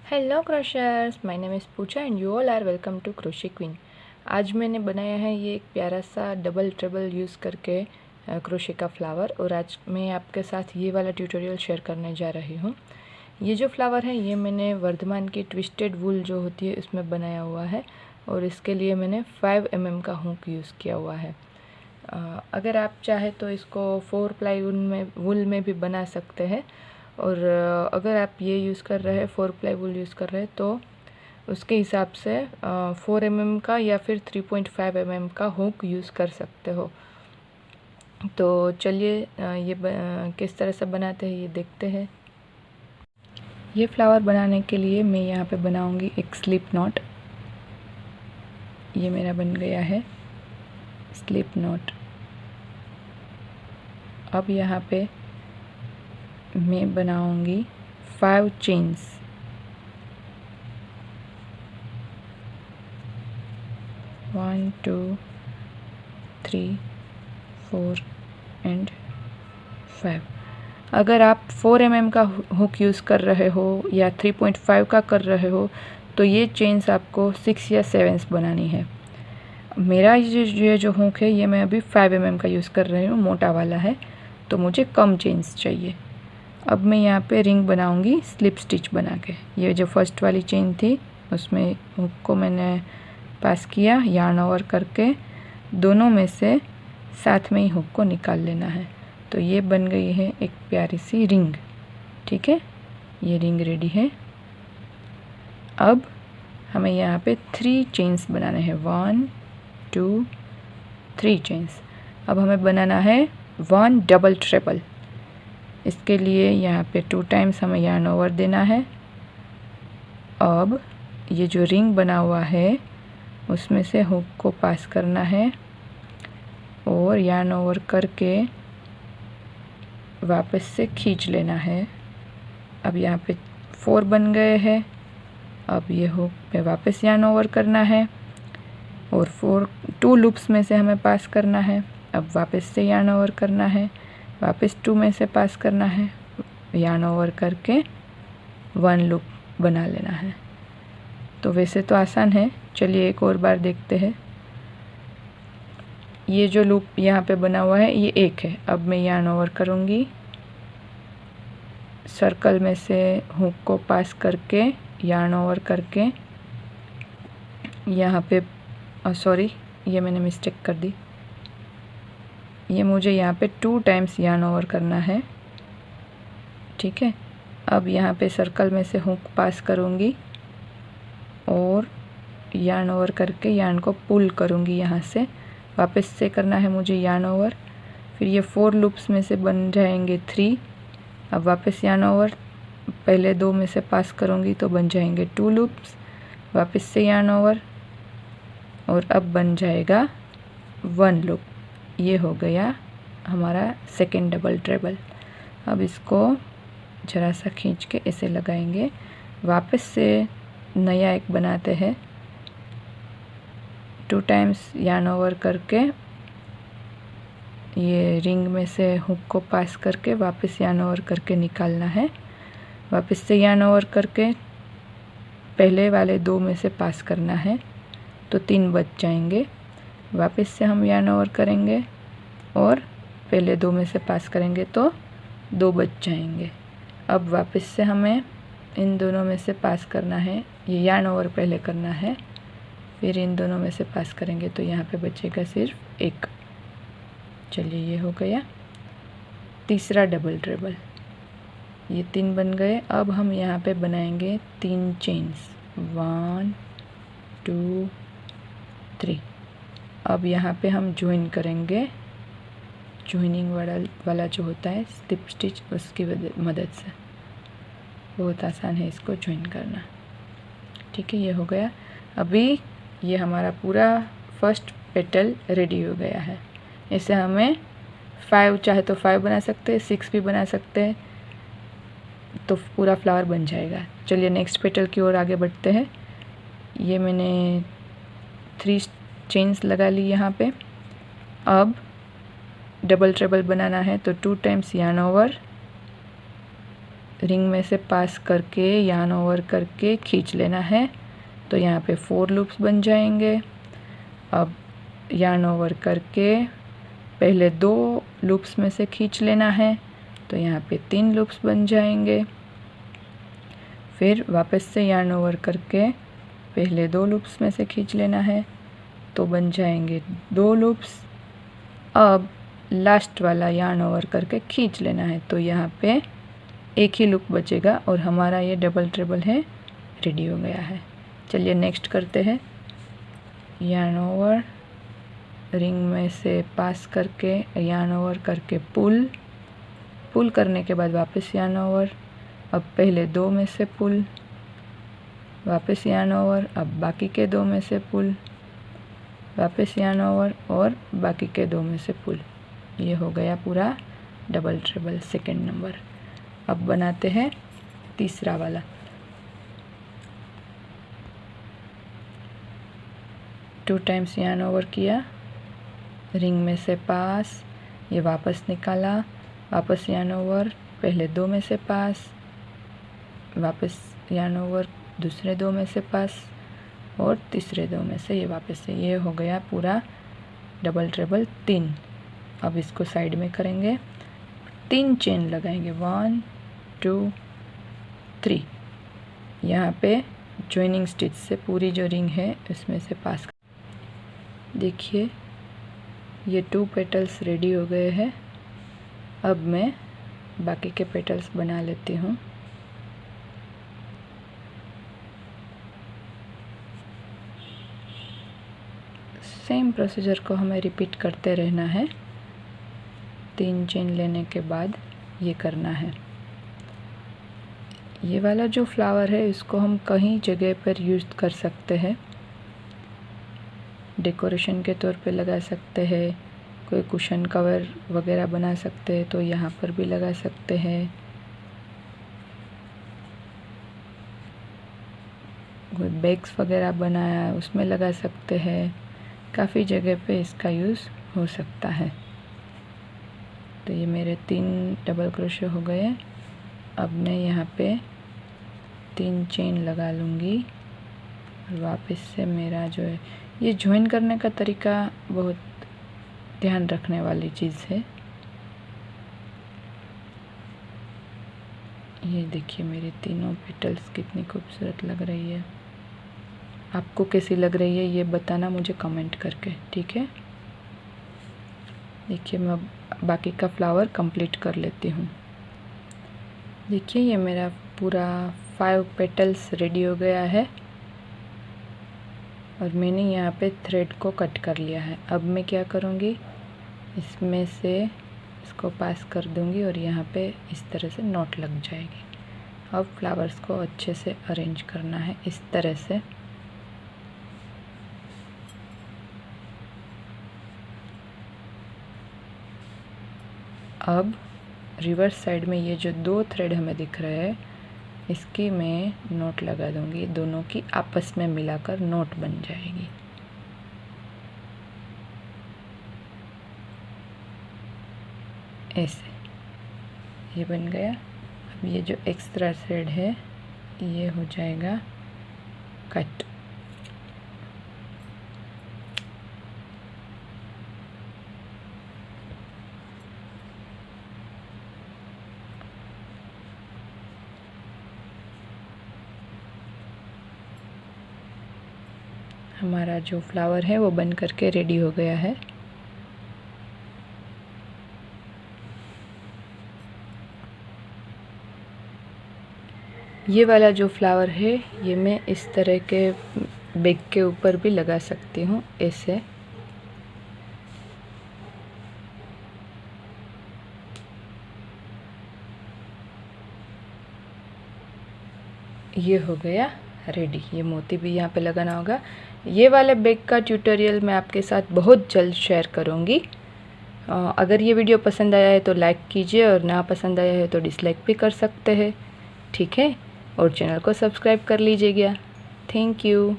Hello crocheters, my name is Pooja and you all are welcome to crochet queen. आज मैंने बनाया है ये एक प्यारा सा डबल ट्रिबल यूज़ करके क्रोशे का फ्लावर, और आज मैं आपके साथ ये वाला ट्यूटोरियल शेयर करने जा रही हूँ। ये जो फ्लावर है ये मैंने वर्धमान की ट्विस्टेड वूल जो होती है उसमें बनाया हुआ है, और इसके लिए मैंने 5 mm का हुक यूज़ किया हुआ है। अगर आप चाहे तो इसको 4 प्लाई वूल में भी बना सकते हैं, और अगर आप ये यूज़ कर रहे हैं 4 प्लाई वूल यूज़ कर रहे हैं तो उसके हिसाब से 4 mm का या फिर 3.5 mm का हुक यूज़ कर सकते हो। तो चलिए ये किस तरह से बनाते हैं ये देखते हैं। ये फ्लावर बनाने के लिए मैं यहाँ पे बनाऊँगी एक स्लिप नॉट। ये मेरा बन गया है स्लिप नॉट। अब यहाँ पे मैं बनाऊँगी 5 चेन्स। 1 2 3 4 एंड 5। अगर आप 4 mm का हुक यूज़ कर रहे हो या 3.5 का कर रहे हो तो ये चेन्स आपको 6 या 7 बनानी है। मेरा ये जो हुक है ये मैं अभी 5 mm का यूज़ कर रही हूँ, मोटा वाला है, तो मुझे कम चेन्स चाहिए। अब मैं यहाँ पे रिंग बनाऊँगी स्लिप स्टिच बना के। ये जो फर्स्ट वाली चेन थी उसमें हुक को मैंने पास किया, यार्न ओवर करके दोनों में से साथ में ही हुक को निकाल लेना है। तो ये बन गई है एक प्यारी सी रिंग। ठीक है, ये रिंग रेडी है। अब हमें यहाँ पे 3 चेन्स बनाने हैं, 1 2 3 चेन्स। अब हमें बनाना है 1 डबल ट्रिपल। इसके लिए यहाँ पे 2 टाइम्स हमें यार्न ओवर देना है। अब ये जो रिंग बना हुआ है उसमें से हुक को पास करना है और यार्न ओवर करके वापस से खींच लेना है। अब यहाँ पे 4 बन गए हैं। अब ये हुक पे वापस यार्न ओवर करना है और 2 लूप्स में से हमें पास करना है। अब वापस से यार्न ओवर करना है, वापस 2 में से पास करना है, यार्न ओवर करके 1 लूप बना लेना है। तो वैसे तो आसान है, चलिए एक और बार देखते हैं। ये जो लूप यहाँ पे बना हुआ है ये एक है। अब मैं यार्न ओवर करूँगी, सर्कल में से हुक को पास करके यार्न ओवर करके यहाँ पे सॉरी, ये मैंने मिस्टेक कर दी। ये मुझे यहाँ पे 2 टाइम्स यार्न ओवर करना है। ठीक है, अब यहाँ पे सर्कल में से हुक पास करूँगी और यार्न ओवर करके यार्न को पुल करूँगी। यहाँ से वापस से करना है मुझे यार्न ओवर। फिर ये 4 लूप्स में से बन जाएंगे 3। अब वापस यार्न ओवर, पहले 2 में से पास करूँगी तो बन जाएंगे 2 लूप्स, वापस से यार्न ओवर और अब बन जाएगा 1 लूप। ये हो गया हमारा सेकेंड डबल ट्रिबल। अब इसको ज़रा सा खींच के ऐसे लगाएंगे, वापस से नया एक बनाते हैं। 2 टाइम्स यार्न ओवर करके ये रिंग में से हुक को पास करके वापस यार्न ओवर करके निकालना है। वापस से यार्न ओवर करके पहले वाले 2 में से पास करना है तो 3 बच जाएंगे। वापस से हम यार्न ओवर करेंगे और पहले 2 में से पास करेंगे तो 2 बच जाएंगे। अब वापस से हमें इन दोनों में से पास करना है, ये यार्न ओवर पहले करना है, फिर इन दोनों में से पास करेंगे तो यहाँ पे बचेगा सिर्फ 1। चलिए ये हो गया तीसरा डबल ट्रिबल। ये 3 बन गए। अब हम यहाँ पे बनाएंगे 3 चेन्स, 1 2 3। अब यहाँ पे हम ज्वाइन करेंगे, ज्वाइनिंग वाला जो होता है स्लिप स्टिच, उसकी मदद से। बहुत आसान है इसको ज्वाइन करना। ठीक है, ये हो गया। अभी ये हमारा पूरा फर्स्ट पेटल रेडी हो गया है। इसे हमें 5 चाहे तो 5 बना सकते हैं, 6 भी बना सकते हैं, तो पूरा फ्लावर बन जाएगा। चलिए नेक्स्ट पेटल की ओर आगे बढ़ते हैं। ये मैंने 3 चेन्स लगा ली यहाँ पे। अब डबल ट्रिबल बनाना है तो 2 टाइम्स यार्न ओवर रिंग में से पास करके यार्न ओवर करके खींच लेना है। तो यहाँ पे 4 लूप्स बन जाएंगे। अब यार्न ओवर करके पहले 2 लूप्स में से खींच लेना है, तो यहाँ पे 3 लूप्स बन जाएंगे। फिर वापस से यार्न ओवर करके पहले 2 लूप्स में से खींच लेना है, तो बन जाएंगे 2 लूप्स। अब लास्ट वाला यार्न ओवर करके खींच लेना है, तो यहाँ पे एक ही लूप बचेगा और हमारा ये डबल ट्रेबल है रेडी हो गया है। चलिए नेक्स्ट करते हैं। यार्न ओवर, रिंग में से पास करके यार्न ओवर करके पुल करने के बाद वापस यार्न ओवर। अब पहले 2 में से पुल, वापस यार्न ओवर, अब बाकी के 2 में से पुल, वापस यार्न ओवर और बाकी के 2 में से पुल। ये हो गया पूरा डबल ट्रेबल सेकंड नंबर। अब बनाते हैं तीसरा वाला। टू टाइम्स यार्न ओवर किया, रिंग में से पास, ये वापस निकाला, वापस यार्न ओवर, पहले 2 में से पास, वापस यार्न ओवर, दूसरे 2 में से पास और तीसरे 2 में से ये वापस से। ये हो गया पूरा डबल ट्रेबल 3। अब इसको साइड में करेंगे, 3 चेन लगाएंगे, 1 2 3। यहाँ पे जॉइनिंग स्टिच से पूरी जो रिंग है उसमें से पास। देखिए ये 2 पेटल्स रेडी हो गए हैं। अब मैं बाकी के पेटल्स बना लेती हूँ। सेम प्रोसीजर को हमें रिपीट करते रहना है। 3 चेन लेने के बाद ये करना है। ये वाला जो फ्लावर है इसको हम कहीं जगह पर यूज़ कर सकते हैं। डेकोरेशन के तौर पे लगा सकते हैं, कोई कुशन कवर वगैरह बना सकते हैं तो यहाँ पर भी लगा सकते हैं। कोई बैग्स वगैरह बनाया उसमें लगा सकते हैं। काफ़ी जगह पे इसका यूज़ हो सकता है। तो ये मेरे 3 डबल क्रोशे हो गए। अब मैं यहाँ पे 3 चेन लगा लूँगी और वापस से मेरा जो है ये ज्वाइन करने का तरीका बहुत ध्यान रखने वाली चीज़ है। ये देखिए मेरी तीनों पेटल्स कितनी खूबसूरत लग रही है। आपको कैसी लग रही है ये बताना मुझे कमेंट करके, ठीक है। देखिए मैं बाकी का फ्लावर कंप्लीट कर लेती हूँ। देखिए ये मेरा पूरा 5 पेटल्स रेडी हो गया है और मैंने यहाँ पे थ्रेड को कट कर लिया है। अब मैं क्या करूँगी, इसमें से इसको पास कर दूँगी और यहाँ पे इस तरह से नॉट लग जाएगी। अब फ्लावर्स को अच्छे से अरेंज करना है इस तरह से। अब रिवर्स साइड में ये जो 2 थ्रेड हमें दिख रहे हैं इसकी मैं नोट लगा दूंगी, दोनों की आपस में मिलाकर नोट बन जाएगी। ऐसे ये बन गया। अब ये जो एक्स्ट्रा थ्रेड है ये हो जाएगा कट। हमारा जो फ्लावर है वो बन करके रेडी हो गया है। ये वाला जो फ्लावर है ये मैं इस तरह के बैग के ऊपर भी लगा सकती हूँ ऐसे। ये हो गया रेडी। ये मोती भी यहाँ पे लगाना होगा। ये वाले बैग का ट्यूटोरियल मैं आपके साथ बहुत जल्द शेयर करूँगी। अगर ये वीडियो पसंद आया है तो लाइक कीजिए और ना पसंद आया है तो डिसलाइक भी कर सकते हैं, ठीक है। और चैनल को सब्सक्राइब कर लीजिएगा। Thank you.